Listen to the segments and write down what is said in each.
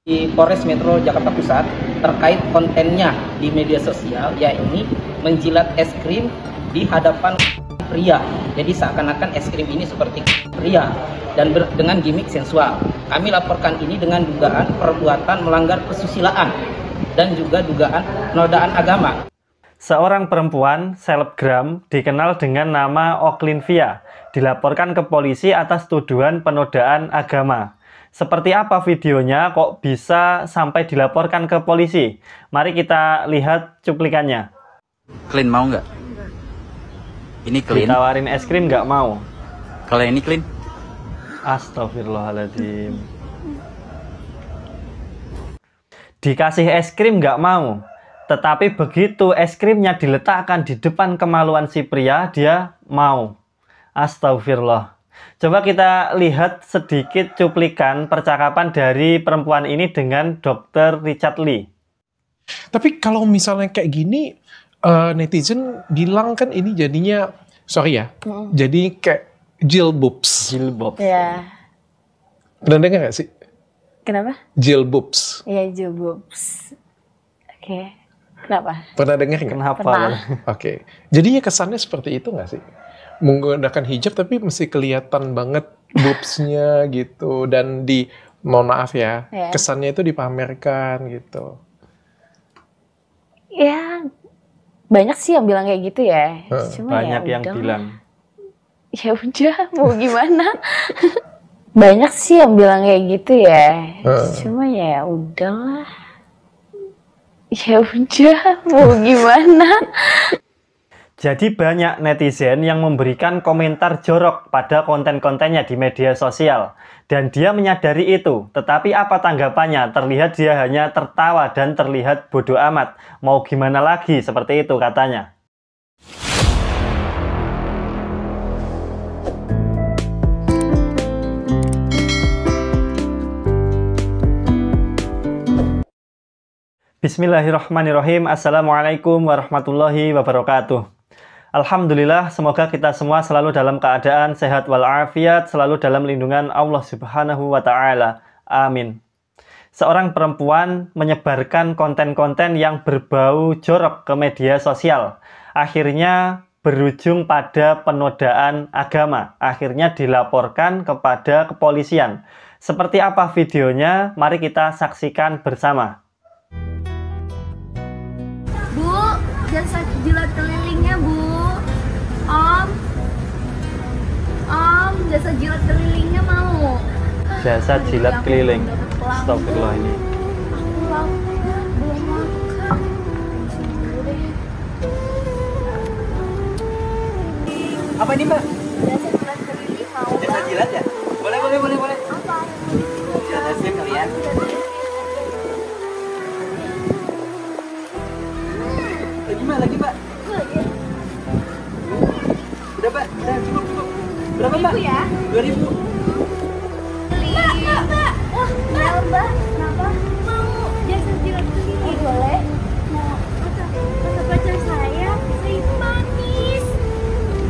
Di Polres Metro Jakarta Pusat terkait kontennya di media sosial, yakni menjilat es krim di hadapan pria. Jadi seakan-akan es krim ini seperti pria dan dengan gimmick sensual. Kami laporkan ini dengan dugaan perbuatan melanggar kesusilaan dan juga dugaan penodaan agama. Seorang perempuan selebgram dikenal dengan nama Oklinvia dilaporkan ke polisi atas tuduhan penodaan agama. Seperti apa videonya kok bisa sampai dilaporkan ke polisi? Mari kita lihat cuplikannya. Clean mau nggak? Ini clean. Ditawarin es krim nggak mau. Kalau ini clean? Astagfirullahaladzim. Dikasih es krim nggak mau. Tetapi begitu es krimnya diletakkan di depan kemaluan si pria, dia mau. Astagfirullah. Coba kita lihat sedikit cuplikan percakapan dari perempuan ini dengan Dr. Richard Lee. Tapi kalau misalnya kayak gini, netizen bilang kan ini jadinya, sorry ya, jadi kayak jilbabs. Jilbab. Ya. Pernah dengar nggak sih? Kenapa? Jilbabs. Iya, jilbabs. Oke. Kenapa? Pernah dengar nggak? Kenapa? Pernah. Oke. Jadinya kesannya seperti itu nggak sih? Menggunakan hijab tapi mesti kelihatan banget boobs-nya gitu. Dan mohon maaf ya, kesannya itu dipamerkan gitu. Ya, banyak sih yang bilang kayak gitu ya. Cuma Banyak ya yang udah. bilang. Ya udah, mau gimana? Banyak sih yang bilang kayak gitu ya. Cuma ya udahlah. Ya udah, mau gimana? Jadi banyak netizen yang memberikan komentar jorok pada konten-kontennya di media sosial. Dan dia menyadari itu. Tetapi apa tanggapannya? Terlihat dia hanya tertawa dan terlihat bodoh amat. Mau gimana lagi? Seperti itu katanya. Bismillahirrahmanirrahim. Assalamualaikum warahmatullahi wabarakatuh. Alhamdulillah, semoga kita semua selalu dalam keadaan sehat walafiat, selalu dalam lindungan Allah Subhanahu wa Ta'ala. Amin. Seorang perempuan menyebarkan konten-konten yang berbau jorok ke media sosial. Akhirnya berujung pada penodaan agama. Akhirnya dilaporkan kepada kepolisian. Seperti apa videonya? Mari kita saksikan bersama. Bu, jasa jilat kelilingnya, Bu. Om, jasa jilat kelilingnya mau. Jasa jilat keliling. Astagfirullah ini. Aku lapar, belum makan. Dulu deh. Apa ini, Mbak? Jasa jilat keliling mau. Jasa jilat ya? Boleh. Apa? Jasa es krim kalian. Lagi, Mbak. Udah, Mbak. Udah, cukup. Berapa, Mbak? 2.000 ya? 2.000. Mbak. Wah, Mbak. Kenapa? Mau jasa jilat keliling. Boleh. Mau kata pacar saya itu manis.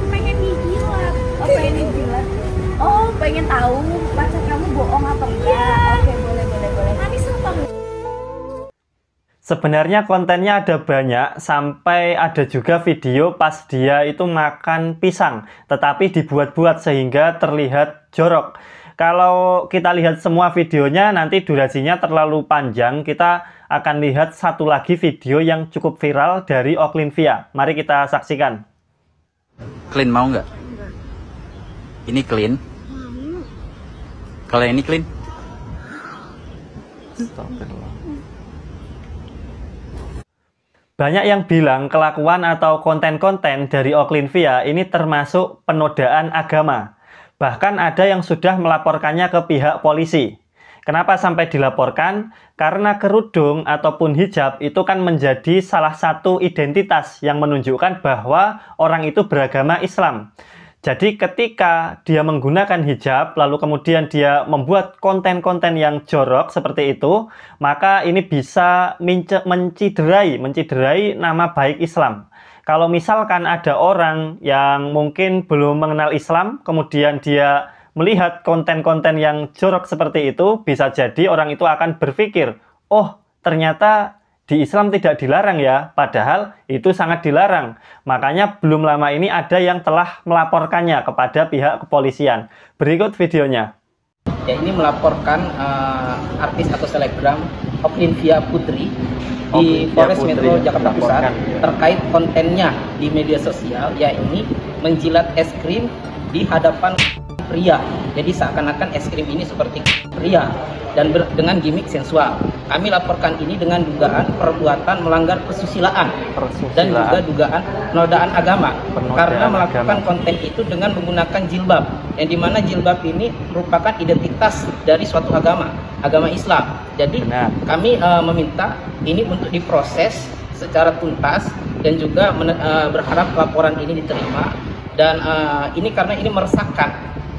Pengen dijilat. Oh, pengen dijilat. Oh, pengen tahu pacar kamu bohong apa enggak? Iya. Oke, boleh. Manis apa enggak? Sebenarnya kontennya ada banyak, sampai ada juga video pas dia itu makan pisang, tetapi dibuat-buat sehingga terlihat jorok. Kalau kita lihat semua videonya, nanti durasinya terlalu panjang. Kita akan lihat satu lagi video yang cukup viral dari Oklinvia. Mari kita saksikan. Clean mau nggak? Ini clean. Kalau ini clean? Astagfirullah. Banyak yang bilang kelakuan atau konten-konten dari Oklinvia ini termasuk penodaan agama. Bahkan ada yang sudah melaporkannya ke pihak polisi. Kenapa sampai dilaporkan? Karena kerudung ataupun hijab itu kan menjadi salah satu identitas yang menunjukkan bahwa orang itu beragama Islam. Jadi ketika dia menggunakan hijab, lalu kemudian dia membuat konten-konten yang jorok seperti itu, maka ini bisa menciderai nama baik Islam. Kalau misalkan ada orang yang mungkin belum mengenal Islam, kemudian dia melihat konten-konten yang jorok seperti itu, bisa jadi orang itu akan berpikir, oh ternyata di Islam tidak dilarang ya, padahal itu sangat dilarang. Makanya belum lama ini ada yang telah melaporkannya kepada pihak kepolisian. Berikut videonya. Ya, ini melaporkan artis atau selebgram Oklynvia Putri di Polres Metro Jakarta Pusat terkait kontennya di media sosial, yakni menjilat es krim di hadapan pria. Jadi seakan-akan es krim ini seperti pria dan dengan gimmick sensual. Kami laporkan ini dengan dugaan perbuatan melanggar kesusilaan dan juga dugaan penodaan agama karena melakukan konten itu dengan menggunakan jilbab, yang dimana jilbab ini merupakan identitas dari suatu agama Islam. Jadi kami meminta ini untuk diproses secara tuntas dan juga berharap laporan ini diterima, dan ini karena ini meresahkan,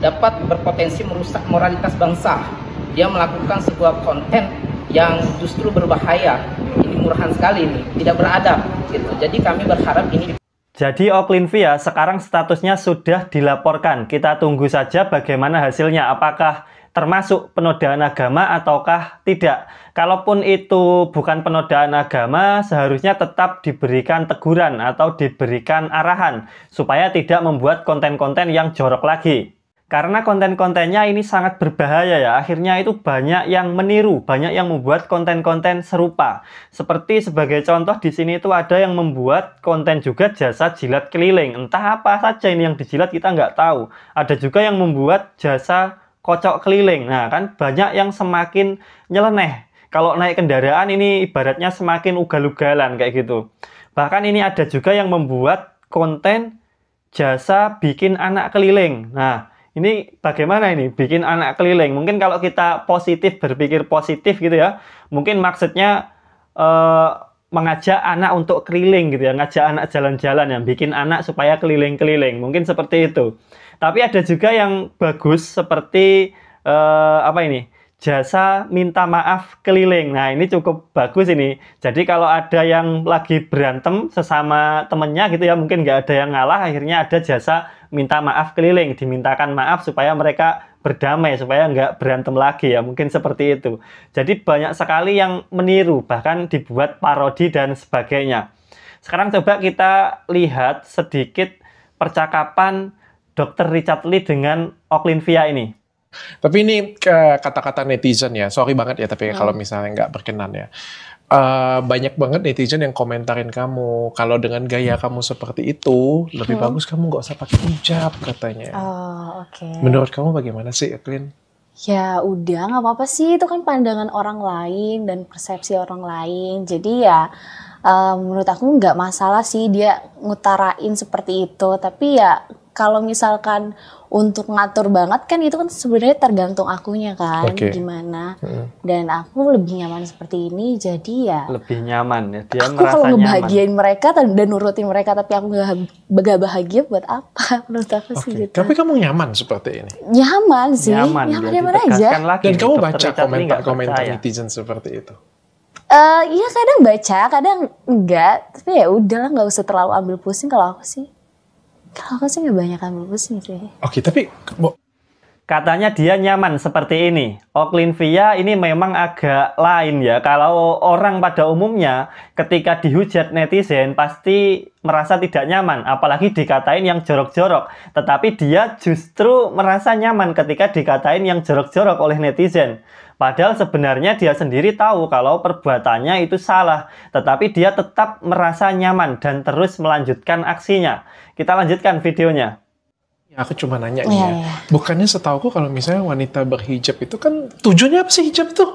dapat berpotensi merusak moralitas bangsa. Dia melakukan sebuah konten yang justru berbahaya. Ini murahan sekali, ini tidak beradab gitu. Jadi kami berharap ini. Jadi Oklynvia sekarang statusnya sudah dilaporkan. Kita tunggu saja bagaimana hasilnya, apakah termasuk penodaan agama ataukah tidak. Kalaupun itu bukan penodaan agama, seharusnya tetap diberikan teguran atau diberikan arahan supaya tidak membuat konten-konten yang jorok lagi. Karena konten-kontennya ini sangat berbahaya ya, akhirnya itu banyak yang meniru, banyak yang membuat konten-konten serupa. Seperti sebagai contoh di sini itu ada yang membuat konten juga jasa jilat keliling. Entah apa saja ini yang dijilat kita nggak tahu. Ada juga yang membuat jasa kocok keliling. Nah kan banyak yang semakin nyeleneh. Kalau naik kendaraan ini ibaratnya semakin ugal-ugalan kayak gitu. Bahkan ini ada juga yang membuat konten jasa bikin anak keliling. Nah, ini bagaimana ini bikin anak keliling? Mungkin kalau kita positif, berpikir positif gitu ya, mungkin maksudnya mengajak anak untuk keliling gitu ya, ngajak anak jalan-jalan ya, bikin anak supaya keliling-keliling. Mungkin seperti itu. Tapi ada juga yang bagus seperti apa ini? Jasa minta maaf keliling. Nah, ini cukup bagus ini. Jadi kalau ada yang lagi berantem sesama temennya gitu ya, mungkin nggak ada yang ngalah, akhirnya ada jasa minta maaf keliling, dimintakan maaf supaya mereka berdamai, supaya nggak berantem lagi ya, mungkin seperti itu. Jadi banyak sekali yang meniru, bahkan dibuat parodi dan sebagainya. Sekarang coba kita lihat sedikit percakapan Dr. Richard Lee dengan Oklynvia ini. Tapi ini kata-kata netizen ya, sorry banget ya, tapi kalau misalnya nggak berkenan ya. Banyak banget netizen yang komentarin kamu, kalau dengan gaya kamu seperti itu, lebih bagus kamu nggak usah pakai hijab katanya. Oh, oke. Menurut kamu bagaimana sih, Oklyn? Ya udah, nggak apa-apa sih, itu kan pandangan orang lain dan persepsi orang lain. Jadi ya menurut aku nggak masalah sih dia ngutarain seperti itu. Tapi ya kalau misalkan untuk ngatur banget kan itu kan sebenarnya tergantung akunya kan, gimana. Dan aku lebih nyaman seperti ini, jadi ya lebih nyaman ya, dia aku merasa kalau nyaman. ngebahagiain mereka dan nurutin mereka, tapi aku gak bahagia buat apa, menurut aku sih gitu. Tapi kamu nyaman seperti ini? Nyaman sih, nyaman aja. Lagi, dan kamu Dr. baca Richard komentar netizen seperti itu? Iya kadang baca, kadang enggak, tapi ya udahlah, nggak usah terlalu ambil pusing kalau aku sih. Kalau aku sih nggak banyak ambil pusing sih. Oke, tapi katanya dia nyaman seperti ini. Oklynvia ini memang agak lain ya. Kalau orang pada umumnya ketika dihujat netizen pasti merasa tidak nyaman, apalagi dikatain yang jorok-jorok. Tetapi dia justru merasa nyaman ketika dikatain yang jorok-jorok oleh netizen. Padahal sebenarnya dia sendiri tahu kalau perbuatannya itu salah, tetapi dia tetap merasa nyaman dan terus melanjutkan aksinya. Kita lanjutkan videonya. Ya, aku cuma nanya nih ya. Bukannya setauku kalau misalnya wanita berhijab itu kan tujuannya apa sih hijab itu?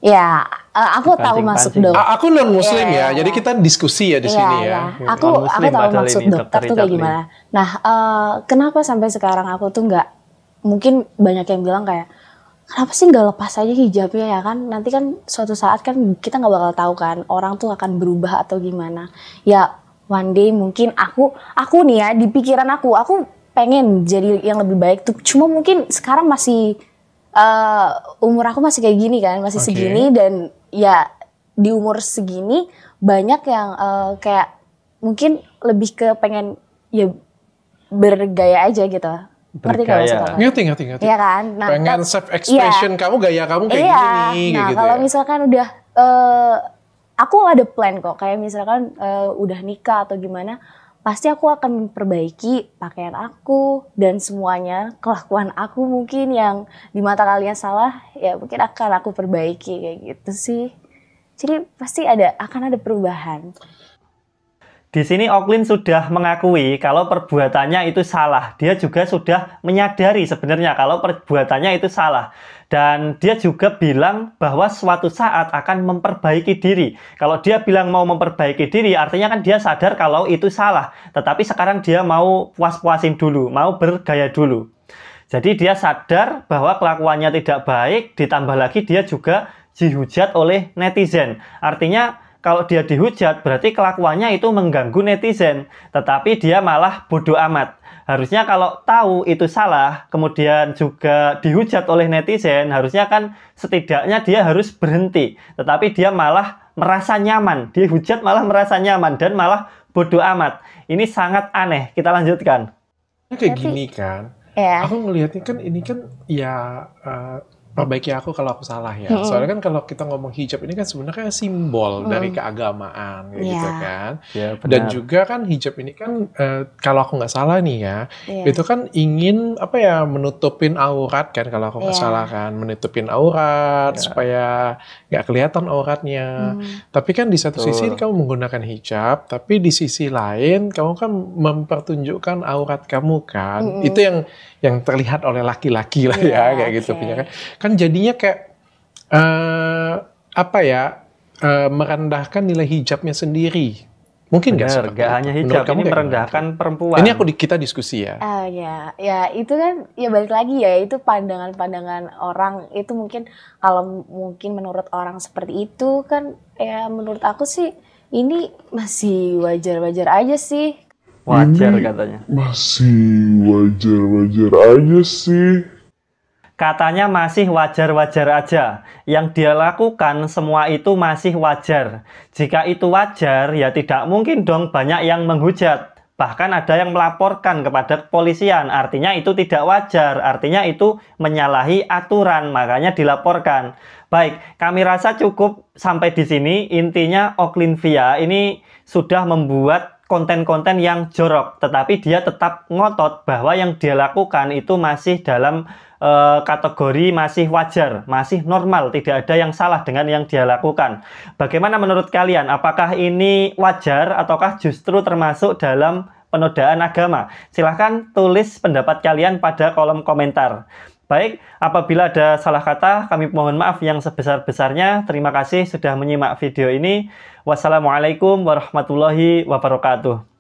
Ya, aku tahu maksud dokter. Aku non muslim ya, jadi kita diskusi ya di sini ya. Aku tahu maksud dokter tuh kayak gimana. Nah, kenapa sampai sekarang aku tuh nggak, mungkin banyak yang bilang kayak, kenapa sih nggak lepas aja hijabnya ya kan? Nanti kan suatu saat kan kita nggak bakal tahu kan orang tuh akan berubah atau gimana. Ya one day mungkin aku nih ya di pikiran aku pengen jadi yang lebih baik tuh. Cuma mungkin sekarang masih umur aku masih kayak gini kan, masih segini, dan ya di umur segini banyak yang kayak mungkin lebih ke pengen ya bergaya aja gitu. Ngerti nggak maksud aku? Ngerti. Iya kan? Nah, pengen self expression kamu, gaya kamu kayak gini. Nah, gitu kalau ya. misalkan udah aku ada plan kok, kayak misalkan udah nikah atau gimana, pasti aku akan memperbaiki pakaian aku dan semuanya, kelakuan aku mungkin yang di mata kalian salah, ya mungkin akan aku perbaiki kayak gitu sih. Jadi pasti akan ada perubahan. Di sini Oklin sudah mengakui kalau perbuatannya itu salah. Dia juga sudah menyadari sebenarnya kalau perbuatannya itu salah. Dan dia juga bilang bahwa suatu saat akan memperbaiki diri. Kalau dia bilang mau memperbaiki diri, artinya kan dia sadar kalau itu salah. Tetapi sekarang dia mau puas-puasin dulu, mau bergaya dulu. Jadi dia sadar bahwa kelakuannya tidak baik, ditambah lagi dia juga dihujat oleh netizen. Artinya kalau dia dihujat, berarti kelakuannya itu mengganggu netizen. Tetapi dia malah bodoh amat. Harusnya kalau tahu itu salah, kemudian juga dihujat oleh netizen, harusnya kan setidaknya dia harus berhenti. Tetapi dia malah merasa nyaman. Dihujat malah merasa nyaman dan malah bodoh amat. Ini sangat aneh. Kita lanjutkan. Kayak gini kan. Ya. Aku ngelihatnya kan ini kan ya perbaiki aku kalau aku salah ya. Soalnya kan kalau kita ngomong hijab ini kan sebenarnya simbol dari keagamaan gitu kan. Ya, dan juga kan hijab ini kan kalau aku nggak salah nih ya, itu kan ingin apa ya, menutupin aurat kan, kalau aku nggak salah kan, menutupin aurat supaya nggak kelihatan auratnya. Tapi kan di satu sisi kamu menggunakan hijab, tapi di sisi lain kamu kan mempertunjukkan aurat kamu kan. Itu yang terlihat oleh laki-laki lah ya, kayak gitu punya kan jadinya kayak apa ya, merendahkan nilai hijabnya sendiri. Mungkin nggak seperti nggak itu? hanya hijab, ini merendahkan perempuan. Ini kita diskusi ya. Ya itu kan ya balik lagi ya, itu pandangan-pandangan orang. Itu mungkin kalau mungkin menurut orang seperti itu kan, ya menurut aku sih ini masih wajar-wajar aja sih. Wajar katanya. Masih wajar-wajar aja sih. Katanya masih wajar-wajar aja. Yang dia lakukan semua itu masih wajar. Jika itu wajar, ya tidak mungkin dong banyak yang menghujat. Bahkan ada yang melaporkan kepada kepolisian. Artinya itu tidak wajar. Artinya itu menyalahi aturan. Makanya dilaporkan. Baik, kami rasa cukup sampai di sini. Intinya Oklin-Via ini sudah membuat konten-konten yang jorok, tetapi dia tetap ngotot bahwa yang dia lakukan itu masih dalam kategori masih wajar, masih normal, tidak ada yang salah dengan yang dia lakukan. Bagaimana menurut kalian? Apakah ini wajar ataukah justru termasuk dalam penodaan agama? Silahkan tulis pendapat kalian pada kolom komentar. Baik, apabila ada salah kata, kami mohon maaf yang sebesar-besarnya. Terima kasih sudah menyimak video ini. Wassalamualaikum warahmatullahi wabarakatuh.